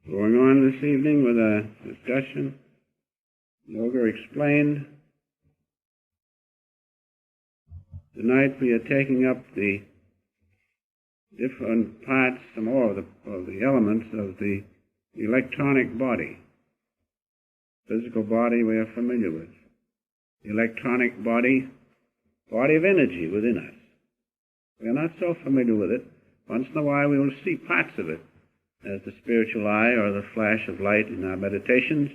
Going on this evening with a discussion, Yoga Explained. Tonight we are taking up the different parts, some more of the elements of the electronic body. Physical body we are familiar with. The electronic body, body of energy within us. We are not so familiar with it. Once in a while we will see parts of it, as the spiritual eye or the flash of light in our meditations,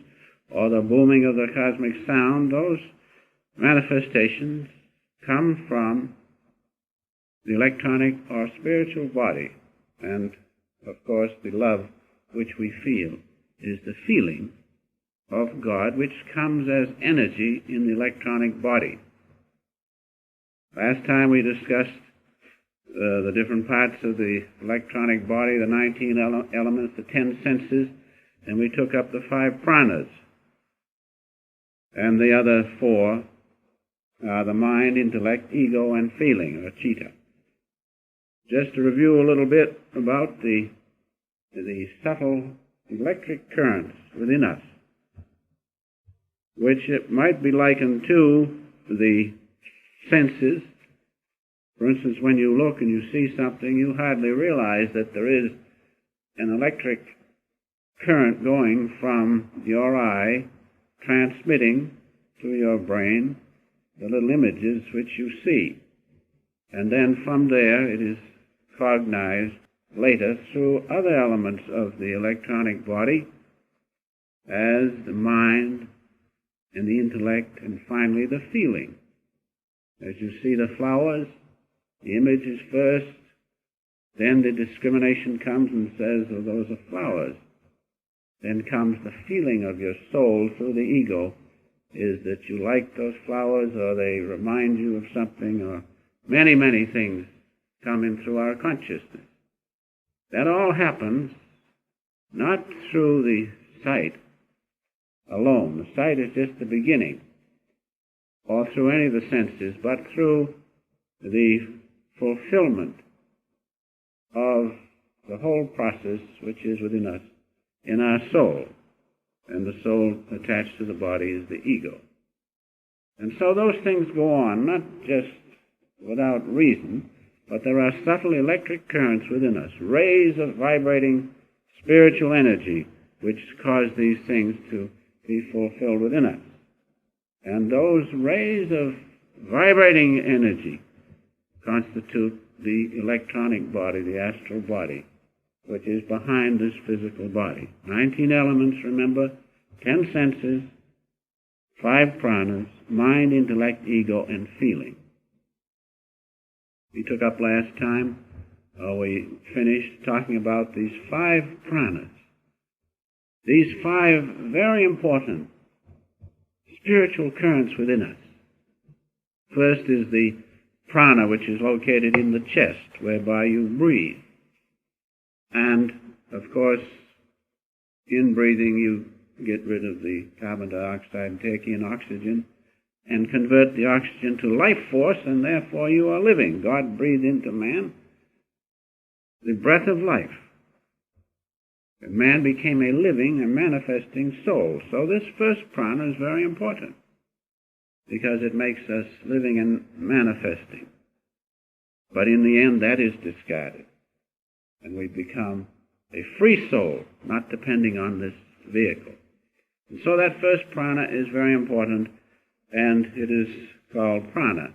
or the booming of the cosmic sound. Those manifestations come from the electronic or spiritual body. And, of course, the love which we feel is the feeling of God, which comes as energy in the electronic body. Last time we discussed the different parts of the electronic body, the 19 elements, the 10 senses, and we took up the 5 pranas. And the other 4 are the mind, intellect, ego, and feeling, or chitta. Just to review a little bit about the subtle electric currents within us, which it might be likened to the senses. For instance, when you look and you see something, you hardly realize that there is an electric current going from your eye, transmitting to your brain the little images which you see. And then from there it is cognized later through other elements of the electronic body as the mind and the intellect and finally the feeling. As you see the flowers, the image is first, then the discrimination comes and says, oh, those are flowers. Then comes the feeling of your soul through the ego, is that you like those flowers or they remind you of something, or many, many things come in through our consciousness. That all happens not through the sight alone. The sight is just the beginning, or through any of the senses, but through the fulfillment of the whole process which is within us, in our soul. And the soul attached to the body is the ego. And so those things go on, not just without reason, but there are subtle electric currents within us, rays of vibrating spiritual energy, which cause these things to be fulfilled within us. And those rays of vibrating energy constitute the electronic body, the astral body, which is behind this physical body. 19 elements, remember, 10 senses, 5 pranas, mind, intellect, ego, and feeling. We took up last time, we finished talking about these 5 pranas. These 5 very important spiritual currents within us. First is the prana, which is located in the chest, whereby you breathe. And, of course, in breathing you get rid of the carbon dioxide and take in oxygen and convert the oxygen to life force, and therefore you are living. God breathed into man the breath of life. And man became a living and manifesting soul. So this first prana is very important, because it makes us living and manifesting. But in the end, that is discarded, and we become a free soul, not depending on this vehicle. And so that first prana is very important, and it is called prana,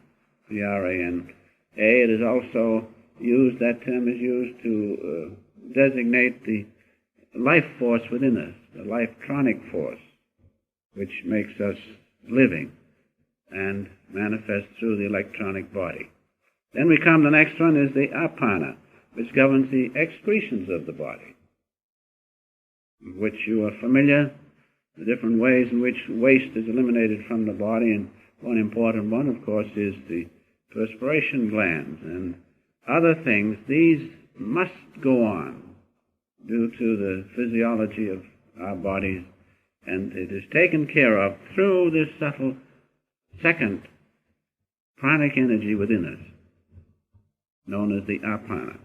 P-R-A-N-A. It is also used, that term is used to designate the life force within us, the lifetronic force, which makes us living and manifest through the electronic body. Then we come, the next one is the apana, which governs the excretions of the body, which you are familiar, the different ways in which waste is eliminated from the body, and one important one, of course, is the perspiration glands and other things. These must go on due to the physiology of our bodies, and it is taken care of through this subtle second pranic energy within us, known as the apana.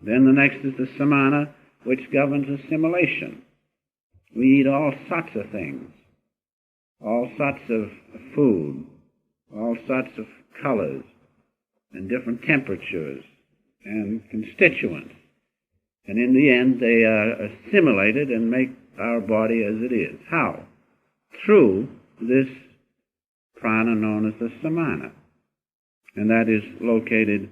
Then the next is the samana, which governs assimilation. We eat all sorts of things, all sorts of food, all sorts of colors, and different temperatures, and constituents. And in the end, they are assimilated and make our body as it is. How? Through this prana known as the samana. And that is located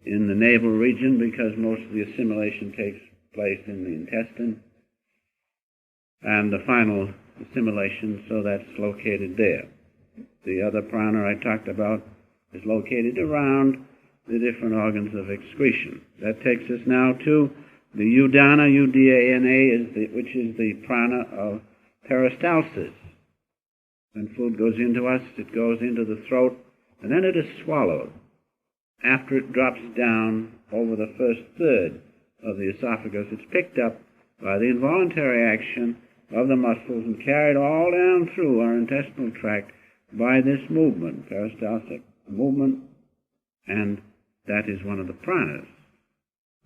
in the navel region because most of the assimilation takes place in the intestine. And the final assimilation, so that's located there. The other prana I talked about is located around the different organs of excretion. That takes us now to the Udana, Udana, which is the prana of peristalsis. When food goes into us, it goes into the throat, and then it is swallowed. After it drops down over the first third of the esophagus, it's picked up by the involuntary action of the muscles and carried all down through our intestinal tract by this movement, peristaltic movement, and that is one of the pranas.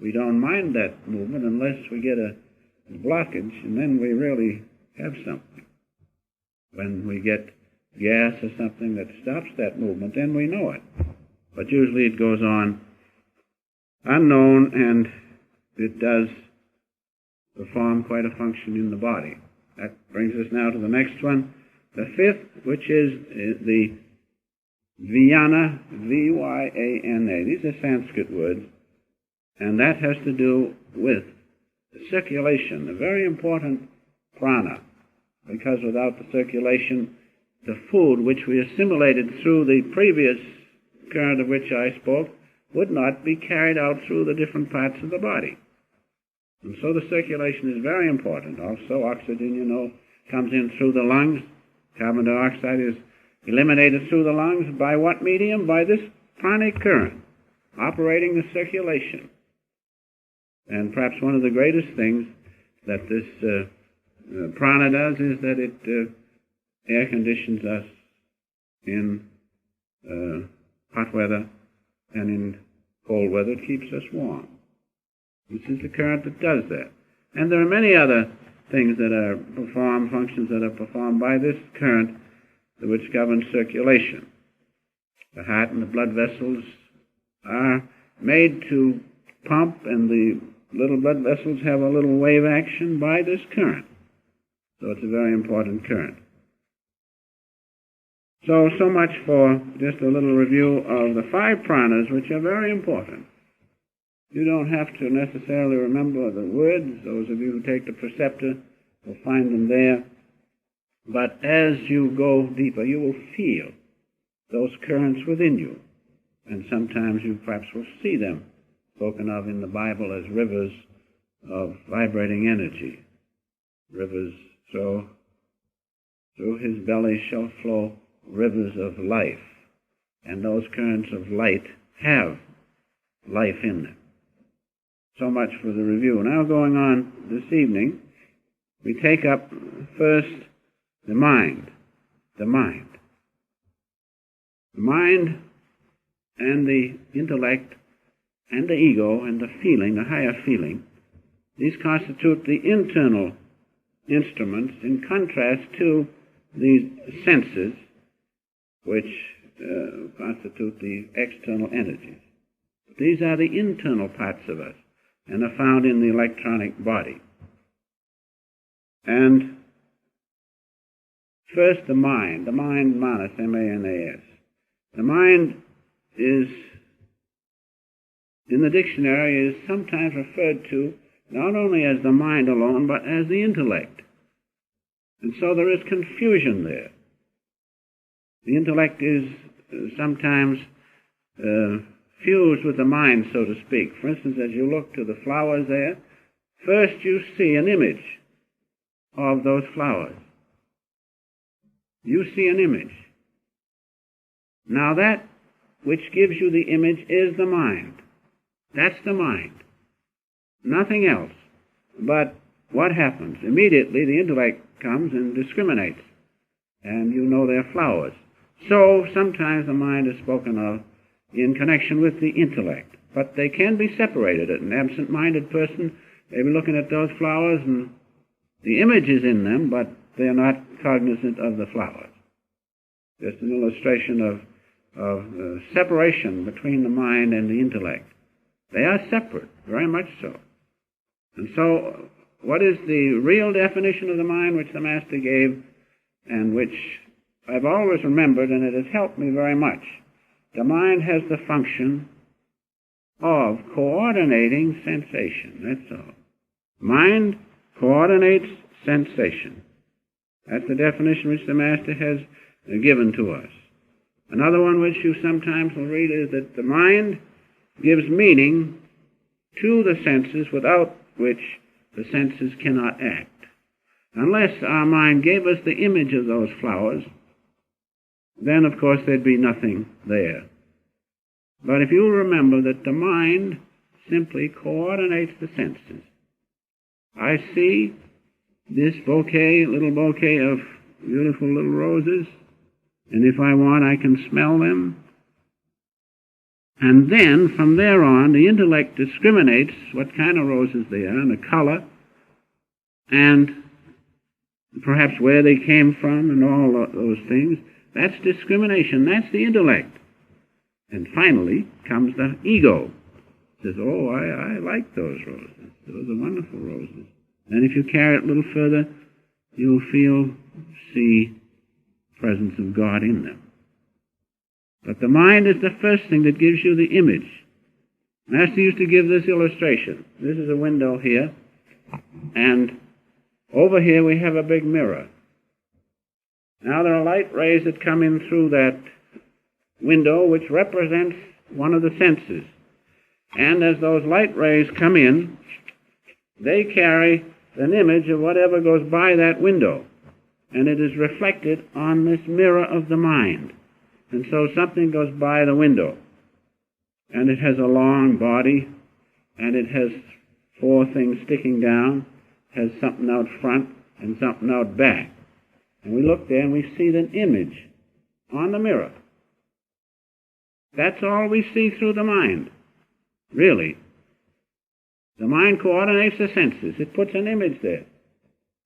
We don't mind that movement unless we get a blockage, and then we really have something. When we get gas or something that stops that movement, then we know it. But usually it goes on unknown, and it does perform quite a function in the body. That brings us now to the next one, the fifth, which is the Vyana, V-Y-A-N-A. These are Sanskrit words, and that has to do with the circulation, a very important prana, because without the circulation, the food which we assimilated through the previous current of which I spoke would not be carried out through the different parts of the body. And so the circulation is very important. Also, oxygen, comes in through the lungs. Carbon dioxide is eliminated through the lungs by what medium? By this pranic current, operating the circulation. And perhaps one of the greatest things that this prana does is that it air conditions us in hot weather, and in cold weather it keeps us warm. This is the current that does that. And there are many other things that are performed, functions that are performed by this current which governs circulation. The heart and the blood vessels are made to pump, and the little blood vessels have a little wave action by this current. So it's a very important current. So much for just a little review of the 5 pranas, which are very important. You don't have to necessarily remember the words. Those of you who take the preceptor will find them there. But as you go deeper, you will feel those currents within you. And sometimes you perhaps will see them spoken of in the Bible as rivers of vibrating energy. Rivers, so through his belly shall flow rivers of life. And those currents of light have life in them. So much for the review. Now going on this evening, we take up first the mind. The mind. The mind and the intellect and the ego and the feeling, the higher feeling, these constitute the internal instruments in contrast to these senses which constitute the external entities. These are the internal parts of us and are found in the electronic body. And first the mind manas, M-A-N-A-S. The mind is, in the dictionary, is sometimes referred to not only as the mind alone, but as the intellect. And so there is confusion there. The intellect is sometimes fused with the mind, so to speak. For instance, as you look to the flowers there, first you see an image of those flowers. You see an image. Now that which gives you the image is the mind. That's the mind. Nothing else. But what happens? Immediately the intellect comes and discriminates. And you know they're flowers. So sometimes the mind is spoken of in connection with the intellect. But they can be separated. An absent-minded person may be looking at those flowers and The image is in them, but they're not cognizant of the flowers. Just an illustration of separation between the mind and the intellect. They are separate, very much so. And so, what is the real definition of the mind which the Master gave, and which I've always remembered, and it has helped me very much? The mind has the function of coordinating sensation, that's all. Mind coordinates sensation. That's the definition which the Master has given to us. Another one which you sometimes will read is that the mind gives meaning to the senses without which the senses cannot act. Unless our mind gave us the image of those flowers, then of course there'd be nothing there. But if you remember that the mind simply coordinates the senses. I see this little bouquet of beautiful little roses, and if I want, I can smell them. And then, from there on, the intellect discriminates what kind of roses they are, and the color, and perhaps where they came from, and all those things. That's discrimination. That's the intellect. And finally comes the ego. It says, oh, I like those roses. Those are wonderful roses. And if you carry it a little further, you'll see the presence of God in them. But the mind is the first thing that gives you the image. Master used to give this illustration. This is a window here, and over here we have a big mirror. Now there are light rays that come in through that window, which represents one of the senses. And as those light rays come in, they carry an image of whatever goes by that window, and it is reflected on this mirror of the mind. And so something goes by the window, and it has a long body, and it has four things sticking down, has something out front and something out back. And we look there and we see an image on the mirror. That's all we see through the mind, really. The mind coordinates the senses. It puts an image there.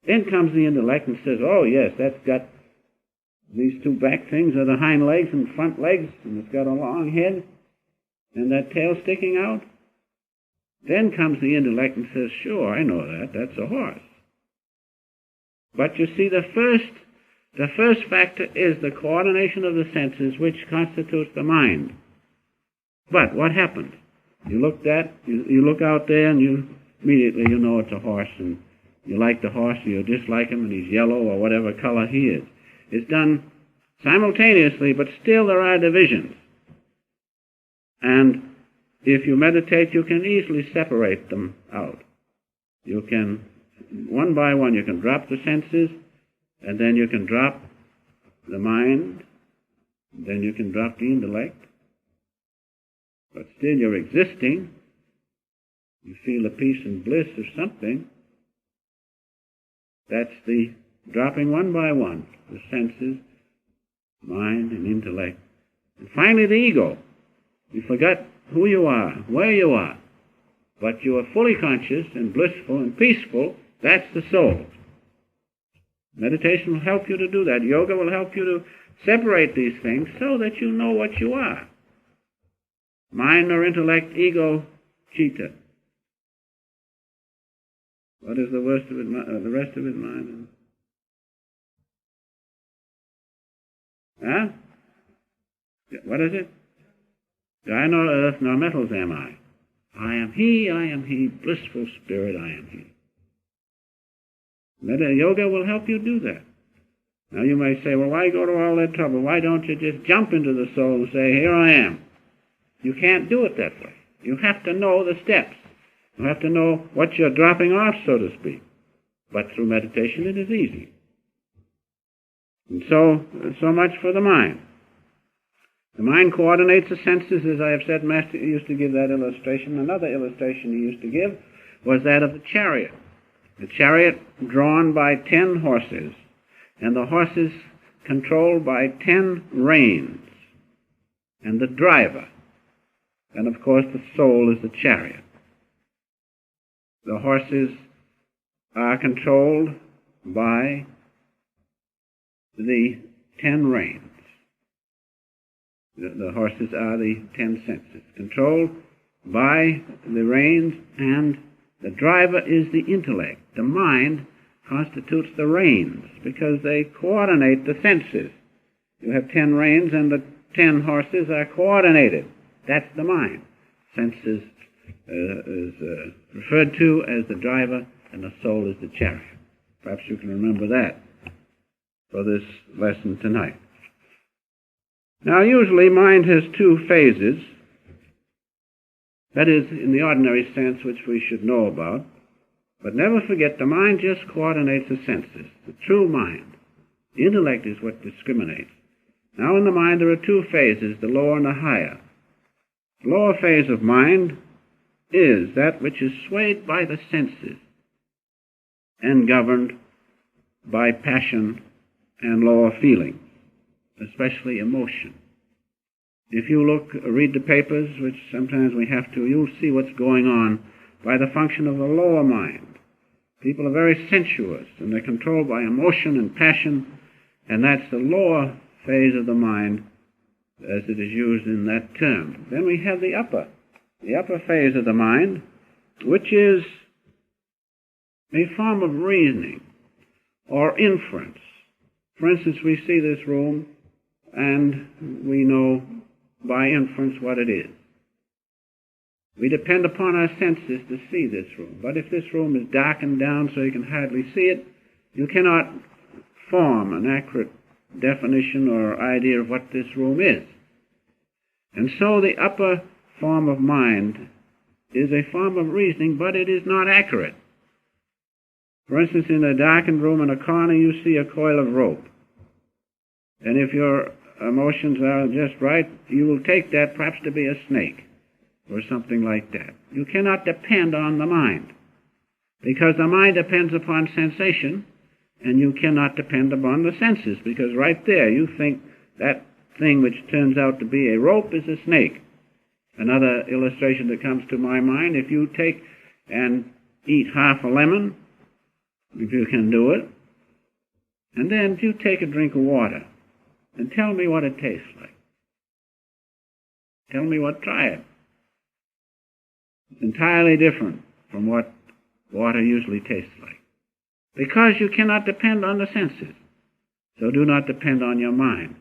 Then comes the intellect and says, oh yes, that's got these two back things are the hind legs and front legs, and it's got a long head, and that tail sticking out. Then comes the intellect and says, sure, I know that. That's a horse. But you see, the first factor is the coordination of the senses, which constitutes the mind. But what happened? You look out there, and immediately you know it's a horse, and you like the horse, or you dislike him, and he's yellow, or whatever color he is. It's done simultaneously, but still there are divisions. And if you meditate, you can easily separate them out. You can, one by one, you can drop the senses, and then you can drop the mind, and then you can drop the intellect. But still you're existing. You feel a peace and bliss of something. That's the dropping one by one, the senses, mind, and intellect. And finally the ego. You forgot who you are, where you are, but you are fully conscious and blissful and peaceful. That's the soul. Meditation will help you to do that. Yoga will help you to separate these things so that you know what you are. Mind or intellect, ego, chitta. What is the rest of it, mind? Huh? What is it? I nor earth nor metals am I. I am he, blissful spirit, I am he. Yoga will help you do that. Now you may say, well, why go to all that trouble? Why don't you just jump into the soul and say, here I am? You can't do it that way. You have to know the steps. You have to know what you're dropping off, so to speak. But through meditation it is easy. And so much for the mind. The mind coordinates the senses, as I have said. Master used to give that illustration. Another illustration he used to give was that of the chariot. The chariot drawn by 10 horses, and the horses controlled by 10 reins, and the driver. And of course the soul is the chariot. The horses are controlled by the 10 reins. The horses are the 10 senses, controlled by the reins, and the driver is the intellect. The mind constitutes the reins because they coordinate the senses. You have 10 reins and the 10 horses are coordinated. That's the mind. Senses is referred to as the driver, and the soul is the chariot. Perhaps you can remember that for this lesson tonight. Now, usually mind has 2 phases. That is, in the ordinary sense, which we should know about. But never forget, the mind just coordinates the senses, the true mind. The intellect is what discriminates. Now, in the mind there are 2 phases, the lower and the higher. The lower phase of mind is that which is swayed by the senses and governed by passion and lower feelings, especially emotion. If you read the papers, which sometimes we have to, you'll see what's going on by the function of the lower mind. People are very sensuous, and they're controlled by emotion and passion, and that's the lower phase of the mind, as it is used in that term. Then we have the upper phase of the mind, which is a form of reasoning or inference. For instance, we see this room, and we know by inference what it is. We depend upon our senses to see this room. But if this room is darkened down so you can hardly see it, you cannot form an accurate definition or idea of what this room is. And so the upper form of mind is a form of reasoning, but it is not accurate. For instance, in a darkened room in a corner, you see a coil of rope. And if your emotions are just right, you will take that perhaps to be a snake or something like that. You cannot depend on the mind, because the mind depends upon sensation, and you cannot depend upon the senses, because right there you think that thing which turns out to be a rope is a snake. Another illustration that comes to my mind, if you take and eat half a lemon, if you can do it, and then you take a drink of water, and tell me what it tastes like. Try it. It's entirely different from what water usually tastes like, because you cannot depend on the senses. So do not depend on your mind.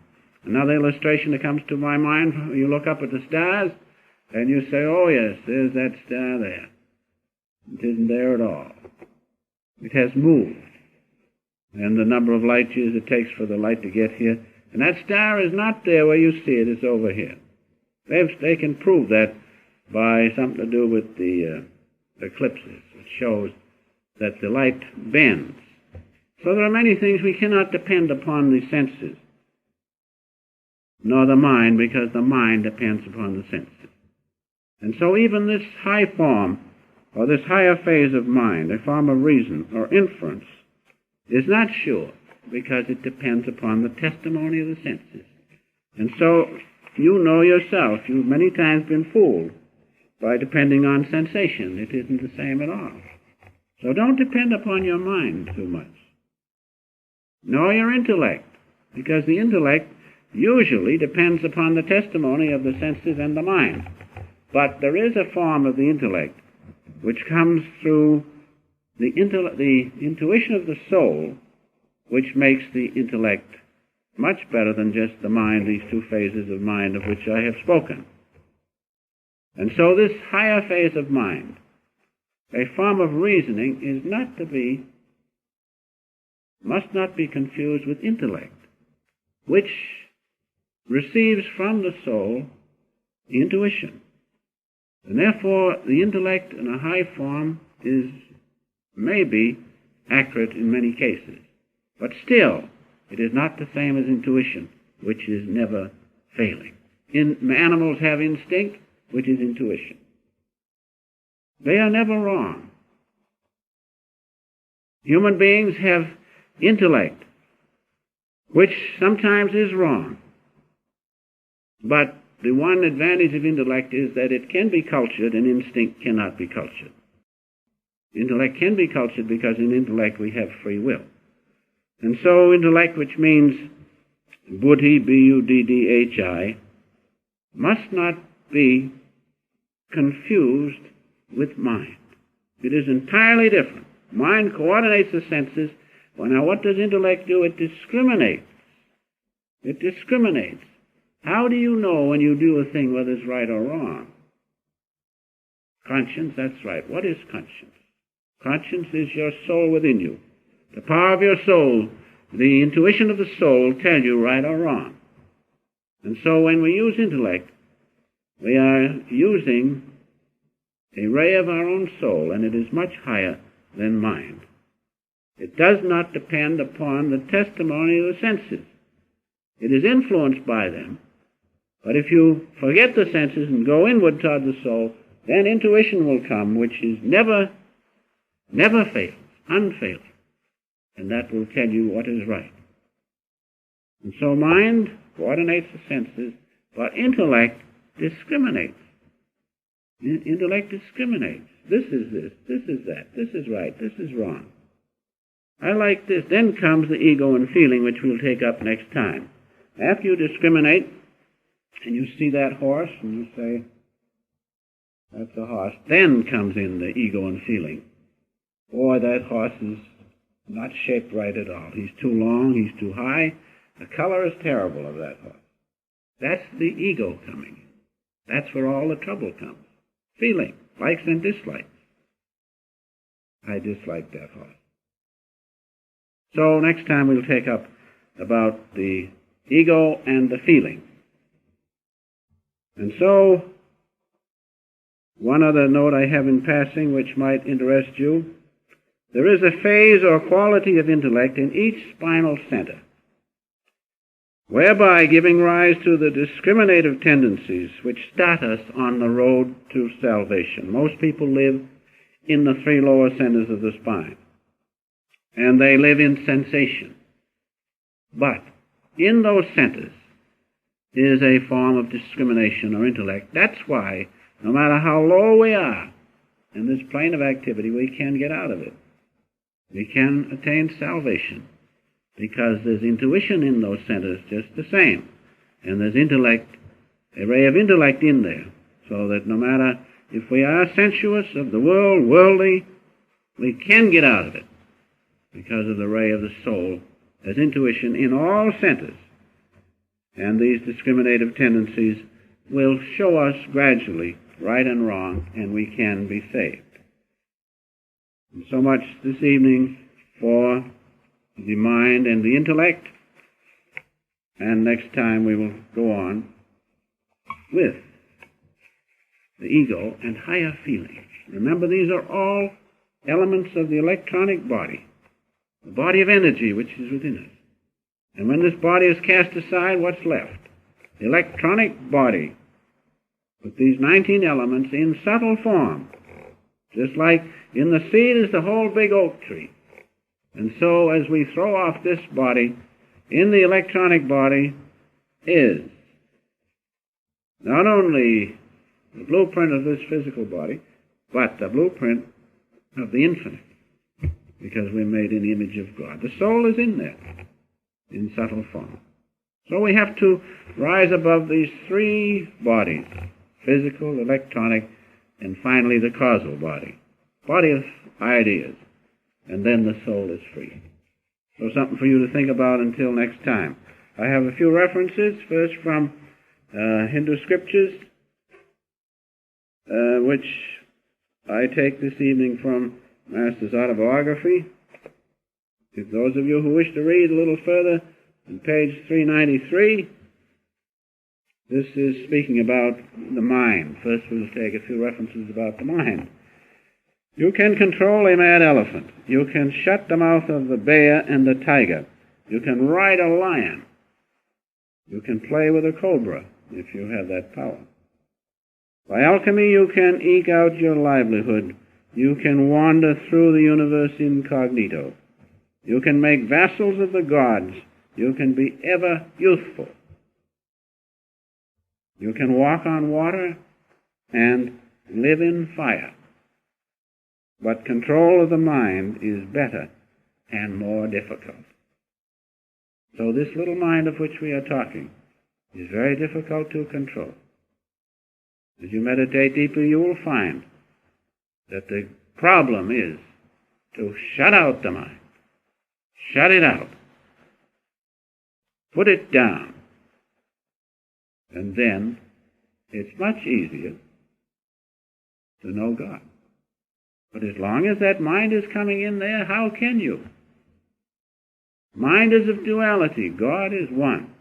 Another illustration that comes to my mind, you look up at the stars, and you say, oh yes, there's that star there. It isn't there at all. It has moved. And the number of light years it takes for the light to get here, and that star is not there where you see it, it's over here. They can prove that by something to do with the eclipses. It shows that the light bends. So there are many things we cannot depend upon the senses, nor the mind, because the mind depends upon the senses. And so even this high form, or this higher phase of mind, a form of reason or inference, is not sure, because it depends upon the testimony of the senses. And so you know yourself, you've many times been fooled by depending on sensation. It isn't the same at all. So don't depend upon your mind too much, nor your intellect, because the intellect usually depends upon the testimony of the senses and the mind. But there is a form of the intellect which comes through the intuition of the soul, which makes the intellect much better than just the mind, these 2 phases of mind of which I have spoken. And so this higher phase of mind, a form of reasoning, must not be confused with intellect, which receives from the soul intuition. And therefore the intellect in a high form may be accurate in many cases. But still, it is not the same as intuition, which is never failing. Animals have instinct, which is intuition. They are never wrong. Human beings have intellect, which sometimes is wrong. But the one advantage of intellect is that it can be cultured, and instinct cannot be cultured. Intellect can be cultured because in intellect we have free will. And so intellect, which means buddhi, B-U-D-D-H-I, must not be confused with mind. It is entirely different. Mind coordinates the senses. Well, now what does intellect do? It discriminates. It discriminates. How do you know when you do a thing whether it's right or wrong? Conscience, that's right. What is conscience? Conscience is your soul within you. The power of your soul, the intuition of the soul tell you right or wrong. And so when we use intellect, we are using a ray of our own soul, and it is much higher than mind. It does not depend upon the testimony of the senses. It is influenced by them. But if you forget the senses and go inward toward the soul, then intuition will come, which is never fails, unfailing. And that will tell you what is right. And so mind coordinates the senses, but intellect discriminates. Intellect discriminates. This is that, this is right, this is wrong. I like this. Then comes the ego and feeling, which we'll take up next time. After you discriminate, and you see that horse, and you say, that's a horse, then comes in the ego and feeling. Boy, that horse is not shaped right at all. He's too long, he's too high. The color is terrible of that horse. That's the ego coming in. That's where all the trouble comes. Feeling, likes and dislikes. I dislike that horse. So next time we'll take up about the ego and the feeling. And so, one other note I have in passing which might interest you. There is a phase or quality of intellect in each spinal center, whereby giving rise to the discriminative tendencies which start us on the road to salvation. Most people live in the three lower centers of the spine, and they live in sensation. But in those centers is a form of discrimination or intellect. That's why, no matter how low we are in this plane of activity, we can get out of it. We can attain salvation, because there's intuition in those centers just the same. And there's intellect, a ray of intellect in there, so that no matter if we are sensuous of the world, worldly, we can get out of it because of the ray of the soul. There's intuition in all centers. And these discriminative tendencies will show us gradually right and wrong, and we can be saved. And so much this evening for the mind and the intellect, and next time we will go on with the ego and higher feelings. Remember, these are all elements of the electronic body, the body of energy which is within us. And when this body is cast aside, what's left? The electronic body with these 19 elements in subtle form. Just like in the seed is the whole big oak tree. And so as we throw off this body, in the electronic body is not only the blueprint of this physical body, but the blueprint of the infinite, because we're made in the image of God. The soul is in there, in subtle form. So we have to rise above these three bodies, physical, electronic, and finally the causal body of ideas. And then the soul is free. So something for you to think about until next time. I have a few references, first from Hindu scriptures, which I take this evening from Master's autobiography. If those of you who wish to read a little further, on page 393, this is speaking about the mind. First we'll take a few references about the mind. You can control a mad elephant. You can shut the mouth of the bear and the tiger. You can ride a lion. You can play with a cobra, if you have that power. By alchemy, you can eke out your livelihood. You can wander through the universe incognito. You can make vassals of the gods. You can be ever youthful. You can walk on water and live in fire. But control of the mind is better and more difficult. So this little mind of which we are talking is very difficult to control. As you meditate deeply, you will find that the problem is to shut out the mind. Shut it out. Put it down. And then it's much easier to know God. But as long as that mind is coming in there, how can you? Mind is of duality. God is one.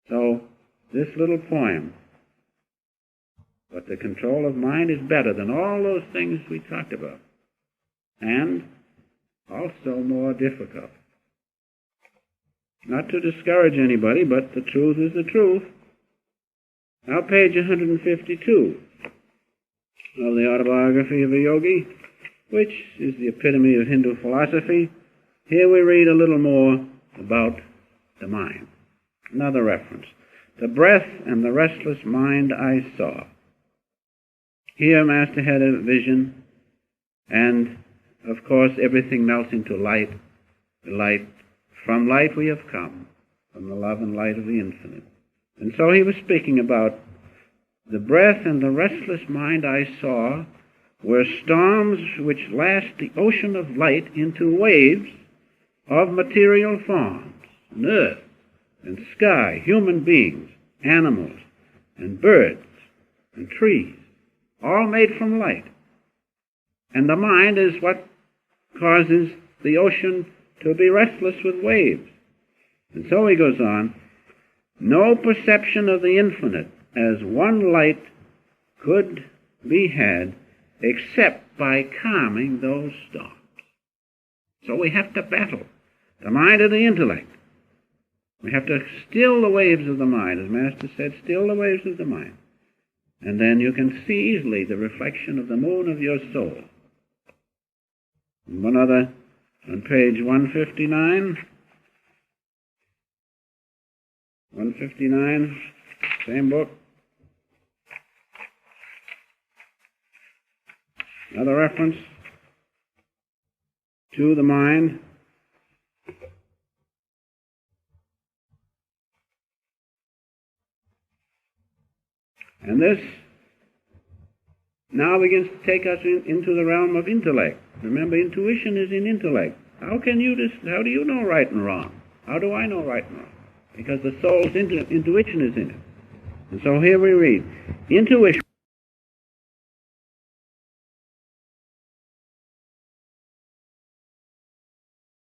So, this little poem, but the control of mind is better than all those things we talked about, and also more difficult. Not to discourage anybody, but the truth is the truth. Now, page 152 of the Autobiography of a Yogi, which is the epitome of Hindu philosophy. Here we read a little more about the mind. Another reference. The breath and the restless mind I saw. Here Master had a vision, and of course everything melts into light. The light, from light we have come, from the love and light of the infinite. And so he was speaking about the breath and the restless mind I saw were storms which lashed the ocean of light into waves of material forms, and earth, and sky, human beings, animals, and birds, and trees, all made from light. And the mind is what causes the ocean to be restless with waves. And so he goes on, no perception of the infinite as one light could be had except by calming those storms. So we have to battle the mind of the intellect. We have to still the waves of the mind, as Master said, still the waves of the mind. And then you can see easily the reflection of the moon of your soul. And one other, on page 159, same book. Another reference to the mind. And this now begins to take us into the realm of intellect. Remember, intuition is in intellect. How do you know right and wrong? How do I know right and wrong? Because the soul's intuition is in it. And so here we read, intuition